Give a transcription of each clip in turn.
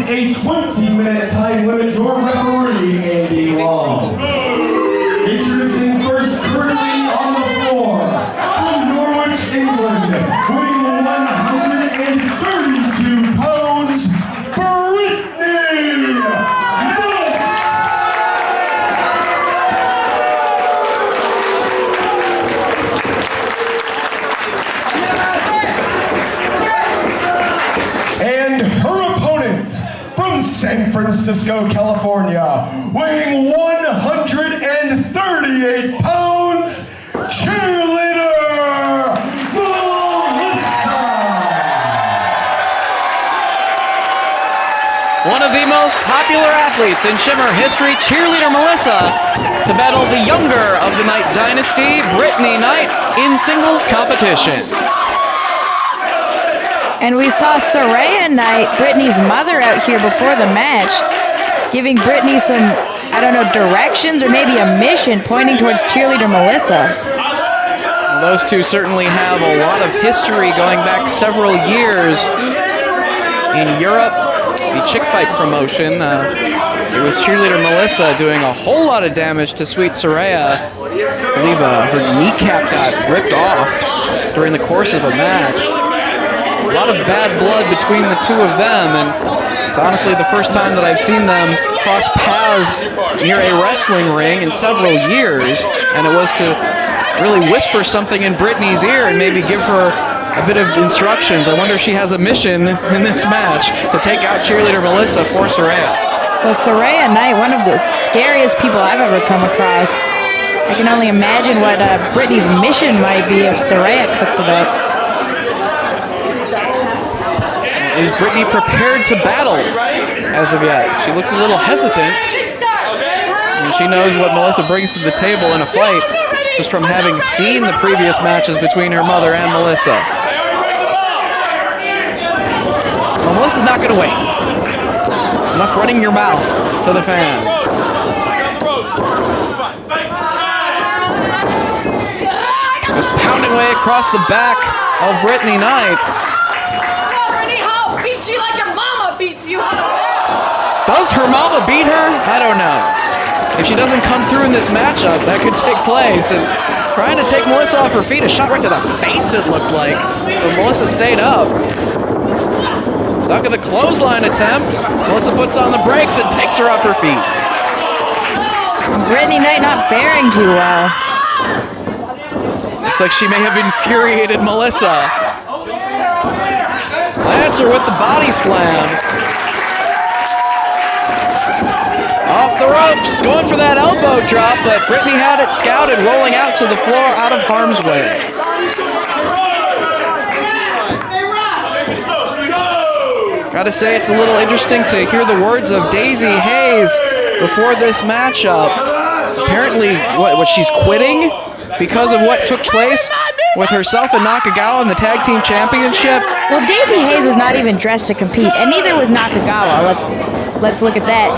a 20-minute time limit, your referee, Andy Long. Introducing first, currently on the floor, from Norwich, England, weighing 132 pounds, Brittany Knight. And her opponent, from San Francisco, California, weighing 138 pounds, cheerleader Melissa! One of the most popular athletes in Shimmer history, cheerleader Melissa, to battle the younger of the Knight dynasty, Brittany Knight, in singles competition. And we saw Saraya Knight, Brittany's mother, out here before the match, giving Brittany some, I don't know, directions or maybe a mission pointing towards cheerleader Melissa. Those two certainly have a lot of history going back several years in Europe. The chick fight promotion, it was cheerleader Melissa doing a whole lot of damage to sweet Saraya. I believe her kneecap got ripped off during the course of a match. A lot of bad blood between the two of them, and it's honestly the first time that I've seen them cross paths near a wrestling ring in several years, and it was to really whisper something in Brittany's ear and maybe give her a bit of instructions. I wonder if she has a mission in this match to take out cheerleader Melissa for Saraya. Well, Saraya Knight, one of the scariest people I've ever come across. I can only imagine what Brittany's mission might be if Saraya cooked it up. Is Brittany prepared to battle as of yet? She looks a little hesitant. And she knows what Melissa brings to the table in a fight just from having seen the previous matches between her mother and Melissa. Well, Melissa's not going to wait. Enough running your mouth to the fans. Just pounding away across the back of Brittany Knight. She like your mama beats you. Does her mama beat her? I don't know. If she doesn't come through in this matchup, that could take place. And trying to take Melissa off her feet, a shot right to the face it looked like. But Melissa stayed up. Look at the clothesline attempt. Melissa puts on the brakes and takes her off her feet. Brittany Knight not faring too well. Looks like she may have infuriated Melissa. Lancer with the body slam. Off the ropes, going for that elbow drop, but Brittany had it scouted, rolling out to the floor out of harm's way. Gotta say, it's a little interesting to hear the words of Daisy Hayes before this matchup. Apparently, what she's quitting because of what took place with herself and Nakagawa in the tag team championship. Well, Daisy Hayes was not even dressed to compete, and neither was Nakagawa. Let's look at that.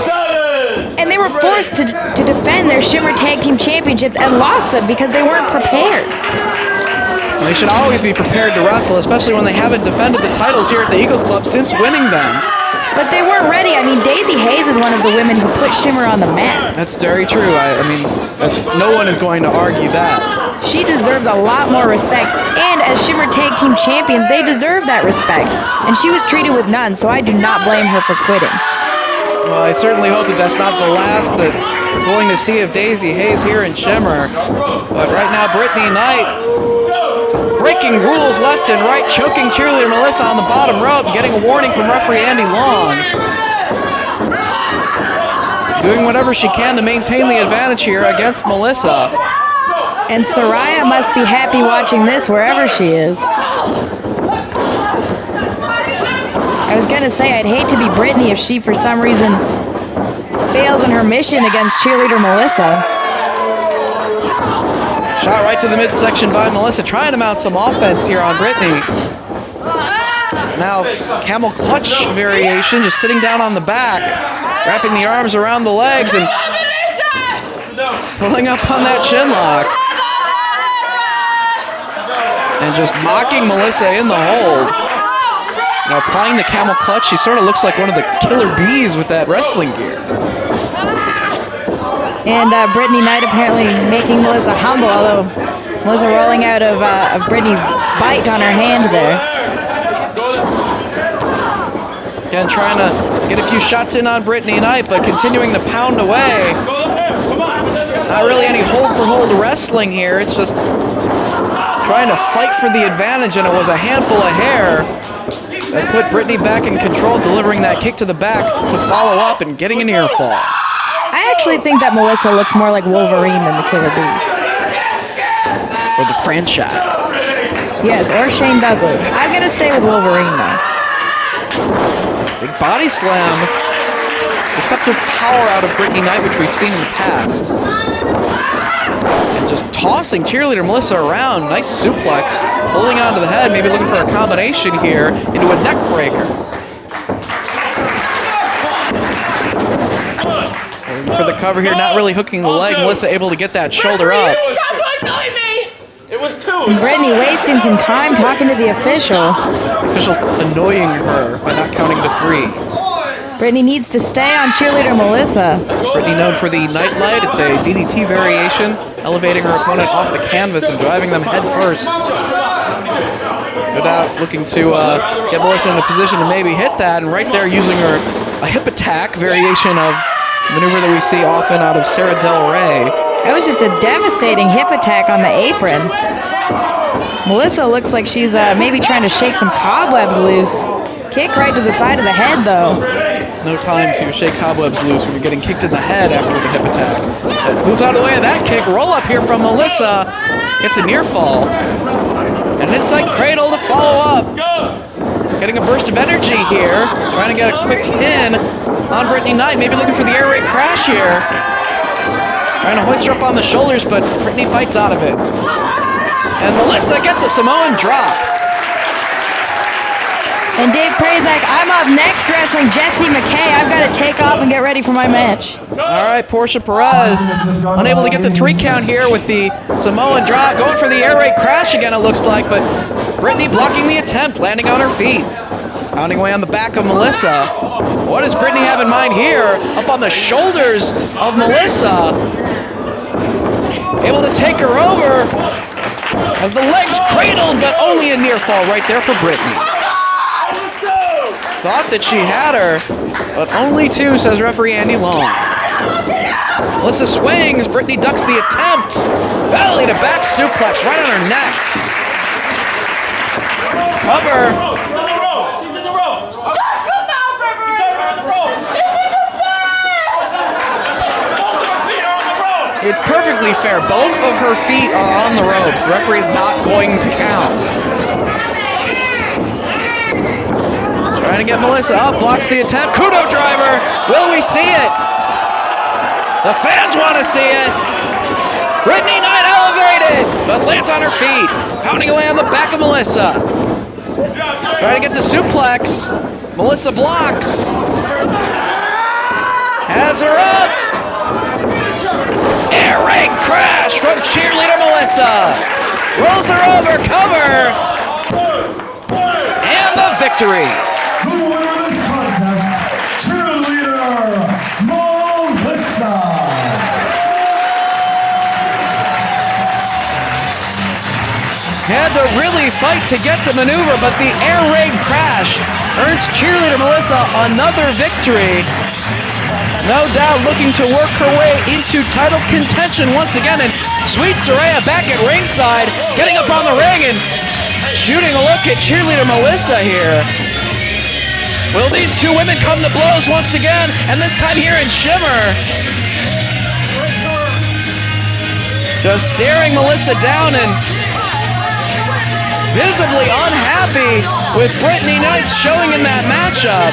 And they were forced to defend their Shimmer tag team championships and lost them because they weren't prepared. Well, they should always be prepared to wrestle, especially when they haven't defended the titles here at the Eagles Club since winning them. But they weren't ready. I mean, Daisy Daisy Hayes is one of the women who put Shimmer on the map. That's very true. I mean, no one is going to argue that. She deserves a lot more respect, and as Shimmer Tag Team Champions, they deserve that respect. And she was treated with none, so I do not blame her for quitting. Well, I certainly hope that that's not the last that we're going to see of Daisy Hayes here in Shimmer. But right now, Brittany Knight just breaking rules left and right, choking cheerleader Melissa on the bottom rope, getting a warning from referee Andy Long. Doing whatever she can to maintain the advantage here against Melissa. And Soraya must be happy watching this wherever she is. I was gonna say, I'd hate to be Brittany if she, for some reason, fails in her mission against cheerleader Melissa. Shot right to the midsection by Melissa, trying to mount some offense here on Brittany. Now, camel clutch variation, just sitting down on the back, wrapping the arms around the legs and pulling up on that chin lock. And just mocking Melissa in the hold. Now applying the camel clutch, she sort of looks like one of the killer bees with that wrestling gear. And Brittany Knight apparently making Melissa humble, although Melissa rolling out of Brittany's bite on her hand there. Again, trying to get a few shots in on Brittany Knight, but continuing to pound away. Not really any hold-for-hold wrestling here. It's just trying to fight for the advantage, and it was a handful of hair that put Brittany back in control, delivering that kick to the back to follow up and getting a near fall. I actually think that Melissa looks more like Wolverine than the Killer Bees. Or the franchise. Yes, or Shane Douglas. I'm going to stay with Wolverine, though. Big body slam. Deceptive power out of Brittany Knight, which we've seen in the past. And just tossing cheerleader Melissa around. Nice suplex. Holding onto the head, maybe looking for a combination here into a neck breaker. Looking for the cover here, not really hooking the leg. Melissa able to get that shoulder up. And Brittany wasting some time talking to the official. The official annoying her by not counting to 3. Brittany needs to stay on cheerleader Melissa. Brittany known for the Nightlight. It's a DDT variation, elevating her opponent off the canvas and driving them head first. No doubt looking to get Melissa in a position to maybe hit that, and right there using a hip attack variation of maneuver that we see often out of Sarah Del Rey. That was just a devastating hip attack on the apron. Melissa looks like she's maybe trying to shake some cobwebs loose. Kick right to the side of the head, though. No time to shake cobwebs loose when you're getting kicked in the head after the hip attack. Moves out of the way of that kick. Roll up here from Melissa. Gets a near fall. And an inside cradle to follow up. Getting a burst of energy here. Trying to get a quick pin on Brittany Knight. Maybe looking for the air raid crash here. Trying to hoist her up on the shoulders, but Brittany fights out of it. And Melissa gets a Samoan drop. And Dave Prazak, I'm up next wrestling Jessie McKay. I've got to take off and get ready for my match. All right, Portia Perez unable to get the 3 count here with the Samoan drop. Going for the air raid crash again, it looks like, but Brittany blocking the attempt, landing on her feet. Pounding away on the back of Melissa. What does Brittany have in mind here? Up on the shoulders of Melissa. Able to take her over as the legs cradled, but only a near fall right there for Brittany. Thought that she had her, but only 2, says referee Andy Long. Melissa swings, Brittany ducks the attempt. Belly to back suplex right on her neck. Cover. It's perfectly fair. Both of her feet are on the ropes. The referee's not going to count. Trying to get Melissa up, blocks the attempt. Kudo driver. Will we see it? The fans want to see it. Brittany Knight elevated, but lands on her feet. Pounding away on the back of Melissa. Trying to get the suplex. Melissa blocks. Has her up. Air raid crash from cheerleader Melissa. Rolls her over, cover. And the victory. The winner of this contest, cheerleader Had to really fight to get the maneuver, but the air raid crash earns cheerleader Melissa another victory. No doubt looking to work her way into title contention once again. And Sweet Saraya back at ringside, getting up on the ring and shooting a look at cheerleader Melissa here. Will these two women come to blows once again? And this time here in Shimmer. Just staring Melissa down and visibly unhappy with Brittany Knights showing in that matchup.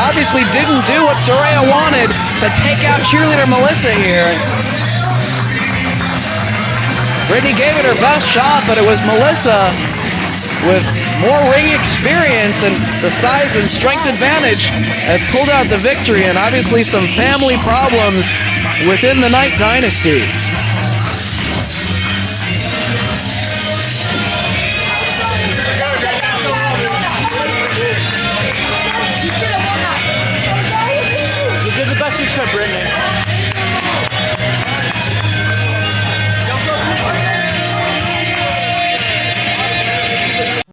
Obviously didn't do what Saraya wanted to take out cheerleader Melissa here. Brittany gave it her best shot, but it was Melissa with more ring experience and the size and strength advantage that pulled out the victory, and obviously some family problems within the Knight dynasty.